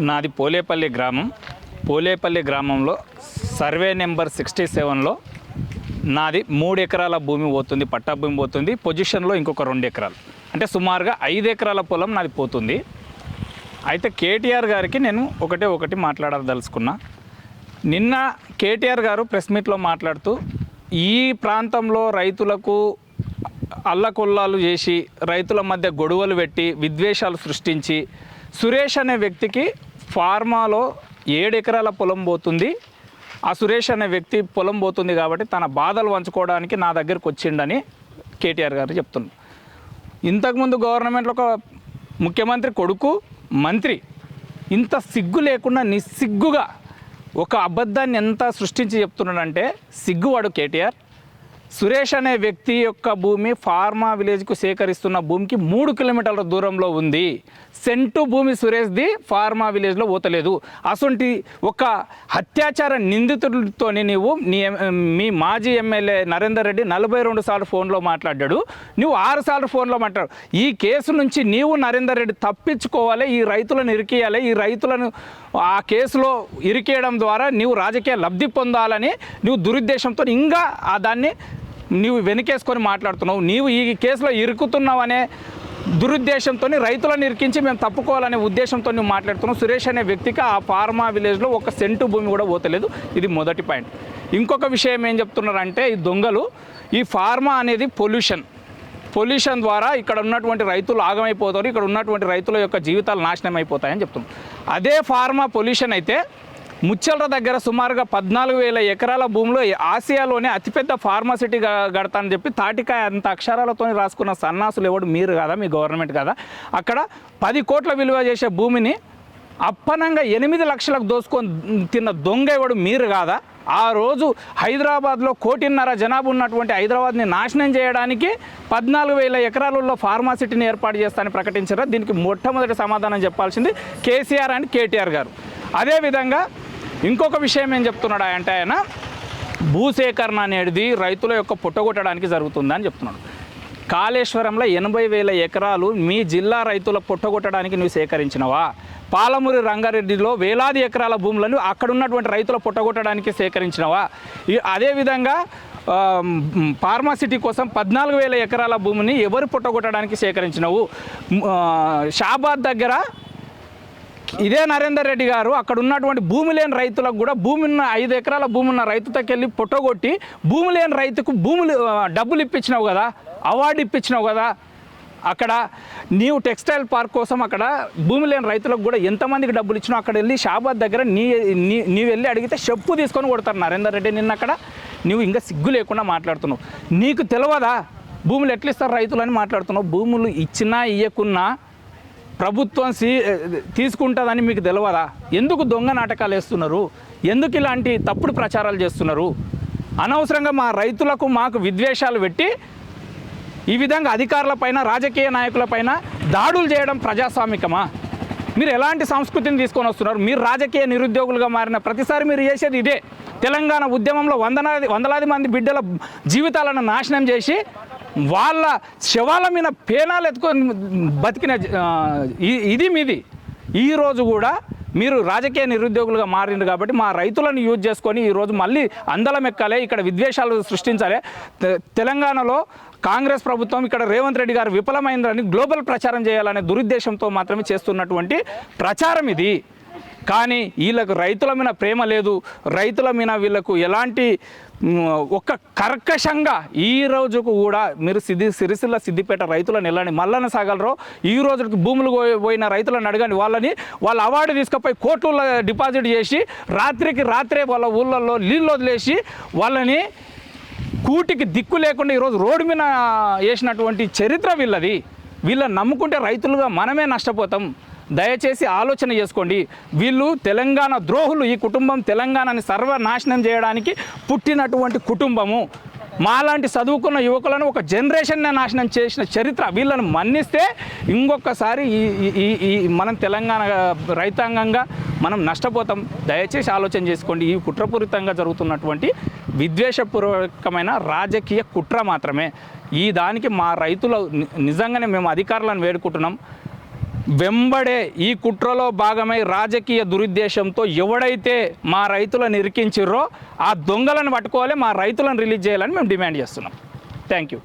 నాది పోలేపల్లి గ్రామం. పోలేపల్లి గ్రామంలో సర్వే నెంబర్ 67లో నాది 3 ఎకరాల భూమి పోతుంది, పట్టా భూమి పోతుంది. పొజిషన్లో ఇంకొక 2 ఎకరాలు, అంటే సుమారుగా 5 ఎకరాల పొలం నాది పోతుంది. అయితే కేటీఆర్ గారికి నేను ఒకటి మాట్లాడదలుచుకున్నా. నిన్న కేటీఆర్ గారు ప్రెస్ మీట్లో మాట్లాడుతూ ఈ ప్రాంతంలో రైతులకు అల్లకొల్లాలు చేసి రైతుల మధ్య గొడవలు పెట్టి విద్వేషాలు సృష్టించి సురేష్ అనే వ్యక్తికి ఫార్మాలో 7 ఎకరాల పొలం పోతుంది, ఆ సురేష్ అనే వ్యక్తి పొలం పోతుంది కాబట్టి తన బాధలు పంచుకోవడానికి నా దగ్గరికి వచ్చిండని కేటీఆర్ గారు చెప్తున్నారు. ఇంతకుముందు గవర్నమెంట్లో ఒక ముఖ్యమంత్రి కొడుకు మంత్రి ఇంత సిగ్గు లేకుండా నిస్సిగ్గుగా ఒక అబద్ధాన్ని ఎంత సృష్టించి చెప్తున్నాడంటే సిగ్గువాడు కేటీఆర్. సురేష్ అనే వ్యక్తి యొక్క భూమి ఫార్మా విలేజ్కు సేకరిస్తున్న భూమికి 3 కిలోమీటర్ల దూరంలో ఉంది. సెంటు భూమి సురేష్ది ఫార్మా విలేజ్లో పోతలేదు. అసొంటి ఒక అత్యాచార నిందితుడితోని నీవు మీ మాజీ ఎమ్మెల్యే నరేందర్ రెడ్డి 42 సార్లు ఫోన్లో మాట్లాడాడు, నువ్వు 6 సార్లు ఫోన్లో మాట్లాడు. ఈ కేసు నుంచి నీవు నరేందర్ రెడ్డి తప్పించుకోవాలి, ఈ రైతులను ఇరికియాలి, ఈ రైతులను ఆ కేసులో ఇరికేయడం ద్వారా నీవు రాజకీయ లబ్ధి పొందాలని నువ్వు దురుద్దేశంతో ఇంకా దాన్ని నీవు వెనకేసుకొని మాట్లాడుతున్నావు. నీవు ఈ కేసులో ఇరుకుతున్నావు అనే దురుద్దేశంతో రైతులను ఇరికించి మేము తప్పుకోవాలనే ఉద్దేశంతో నువ్వు మాట్లాడుతున్నావు. సురేష్ అనే వ్యక్తికి ఆ ఫార్మా విలేజ్లో 1 సెంటు భూమి కూడా పోతలేదు. ఇది మొదటి పాయింట్. ఇంకొక విషయం ఏం చెప్తున్నారంటే ఈ దొంగలు ఈ ఫార్మా అనేది పొల్యూషన్ ద్వారా ఇక్కడ ఉన్నటువంటి రైతులు ఆగమైపోతారు, ఇక్కడ ఉన్నటువంటి రైతుల యొక్క జీవితాలు నాశనం అయిపోతాయని చెప్తున్నారు. అదే ఫార్మా పొల్యూషన్ అయితే ముచ్చల్ర దగ్గర సుమారుగా 14,000 ఎకరాల భూమిలో ఆసియాలోనే అతిపెద్ద ఫార్మాసిటీ కడతానని చెప్పి తాటికాయ అంత అక్షరాలతో రాసుకున్న సన్నాసులు ఎవడు మీరు కాదా, మీ గవర్నమెంట్ కాదా? అక్కడ 10 కోట్ల విలువ చేసే భూమిని అప్పనంగా 8 లక్షలకు దోసుకొని తిన్న దొంగ ఎవడు మీరు కాదా? ఆ రోజు హైదరాబాద్లో 1.5 కోటి జనాభా ఉన్నటువంటి హైదరాబాద్ని నాశనం చేయడానికి 14,000 ఎకరాలలో ఫార్మాసిటీని ఏర్పాటు చేస్తానని ప్రకటించారు. దీనికి మొట్టమొదటి సమాధానం చెప్పాల్సింది కేసీఆర్ అండ్ కేటీఆర్ గారు. అదేవిధంగా ఇంకొక విషయం ఏం చెప్తున్నాడు అంటే ఆయన భూసేకరణ అనేది రైతుల యొక్క పుట్టగొట్టడానికి జరుగుతుందని చెప్తున్నాడు. కాళేశ్వరంలో 80,000 ఎకరాలు మీ జిల్లా రైతుల పుట్టగొట్టడానికి నువ్వు సేకరించినవా? పాలమూరి రంగారెడ్డిలో వేలాది ఎకరాల భూములను అక్కడ ఉన్నటువంటి రైతుల పుట్టగొట్టడానికి సేకరించినవా? అదేవిధంగా ఫార్మాసిటీ కోసం 14,000 ఎకరాల భూమిని ఎవరు పుట్టగొట్టడానికి సేకరించినవు? షాబాద్ దగ్గర ఇదే నరేందర్ రెడ్డి గారు అక్కడ ఉన్నటువంటి భూమి లేని రైతులకు కూడా భూమి ఉన్న 5 ఎకరాల భూమి ఉన్న రైతుకి వెళ్ళి పుట్టగొట్టి భూమి లేని రైతుకు డబ్బులు ఇప్పించినావు కదా, అవార్డు ఇప్పించినావు కదా. అక్కడ నీవు టెక్స్టైల్ పార్క్ కోసం అక్కడ భూమి లేని రైతులకు కూడా ఎంతమందికి డబ్బులు ఇచ్చినావు? అక్కడ వెళ్ళి షాబాద్ దగ్గర నీవు వెళ్ళి అడిగితే చెప్పు తీసుకొని కొడతారు నరేందర్ రెడ్డి నిన్న అక్కడ. నువ్వు ఇంకా సిగ్గు లేకుండా మాట్లాడుతున్నావు. నీకు తెలియదా భూములు ఎట్లా ఇస్తారు రైతులు అని మాట్లాడుతున్నావు? భూములు ఇచ్చినా ఇయ్యకున్నా ప్రభుత్వం తీసుకుంటుందని మీకు తెలియదా? ఎందుకు దొంగ నాటకాలు వేస్తున్నారు? ఎందుకు ఇలాంటి తప్పుడు ప్రచారాలు చేస్తున్నారు? అనవసరంగా మా రైతులకు మాకు విద్వేషాలు పెట్టి ఈ విధంగా అధికారులపైన రాజకీయ నాయకులపైన దాడులు చేయడం ప్రజాస్వామికమా? మీరు ఎలాంటి సంస్కృతిని తీసుకొని వస్తున్నారు? మీరు రాజకీయ నిరుద్యోగులుగా మారిన ప్రతిసారి మీరు చేసేది ఇదే. తెలంగాణ ఉద్యమంలో వందలాది మంది బిడ్డల జీవితాలను నాశనం చేసి వాళ్ళ శవాల మీద పేనాలు ఎత్తుకొని బతికిన ఇది మీది. ఈరోజు కూడా మీరు రాజకీయ నిరుద్యోగులుగా మారింది కాబట్టి మా రైతులను యూజ్ చేసుకొని ఈరోజు మళ్ళీ అందలం ఎక్కాలి, ఇక్కడ విద్వేషాలు సృష్టించాలి. తెలంగాణలో కాంగ్రెస్ ప్రభుత్వం ఇక్కడ రేవంత్ రెడ్డి గారు విఫలమైందని గ్లోబల్ ప్రచారం చేయాలనే దురుద్దేశంతో మాత్రమే చేస్తున్నటువంటి ప్రచారం ఇది. కానీ వీళ్ళకు రైతుల మీద ప్రేమ లేదు, రైతుల మీద వీళ్ళకు ఎలాంటి ఒక కర్కశంగా ఈ రోజుకు కూడా మీరు సిరిసిల్ల సిద్దిపేట రైతులను వెళ్ళండి, మల్లన్న సాగర్లో ఈ రోజుకి భూములు పోయిన రైతులను అడగండి. వాళ్ళ అవార్డు తీసుకుపోయి కోట్ల డిపాజిట్ చేసి రాత్రికి రాత్రే వాళ్ళ ఊళ్ళల్లో నీళ్ళు వదిలేసి వాళ్ళని కూటికి దిక్కు లేకుండా ఈరోజు రోడ్డు మీద వేసినటువంటి చరిత్ర వీళ్ళది. వీళ్ళని నమ్ముకుంటే రైతులుగా మనమే నష్టపోతాం. దయచేసి ఆలోచన చేసుకోండి. వీళ్ళు తెలంగాణ ద్రోహులు. ఈ కుటుంబం తెలంగాణని సర్వనాశనం చేయడానికి పుట్టినటువంటి కుటుంబము. మాలాంటి చదువుకున్న యువకులను ఒక జనరేషన్నే నాశనం చేసిన చరిత్ర. వీళ్ళను మన్నిస్తే ఇంకొకసారి ఈ మనం తెలంగాణ రైతాంగంగా మనం నష్టపోతాం. దయచేసి ఆలోచన చేసుకోండి. ఈ కుట్రపూరితంగా జరుగుతున్నటువంటి విద్వేషపూర్వకమైన రాజకీయ కుట్ర మాత్రమే. ఈ దానికి మా రైతులు నిజంగానే మేము అధికారులను వేడుకుంటున్నాం. వెంబడే ఈ కుట్రలో భాగమై రాజకీయ దురుద్దేశంతో ఎవడైతే మా రైతులను ఇరికించిర్రో ఆ దొంగలను పట్టుకోవాలి, మా రైతులను రిలీజ్ చేయాలని మేము డిమాండ్ చేస్తున్నాం. Thank you.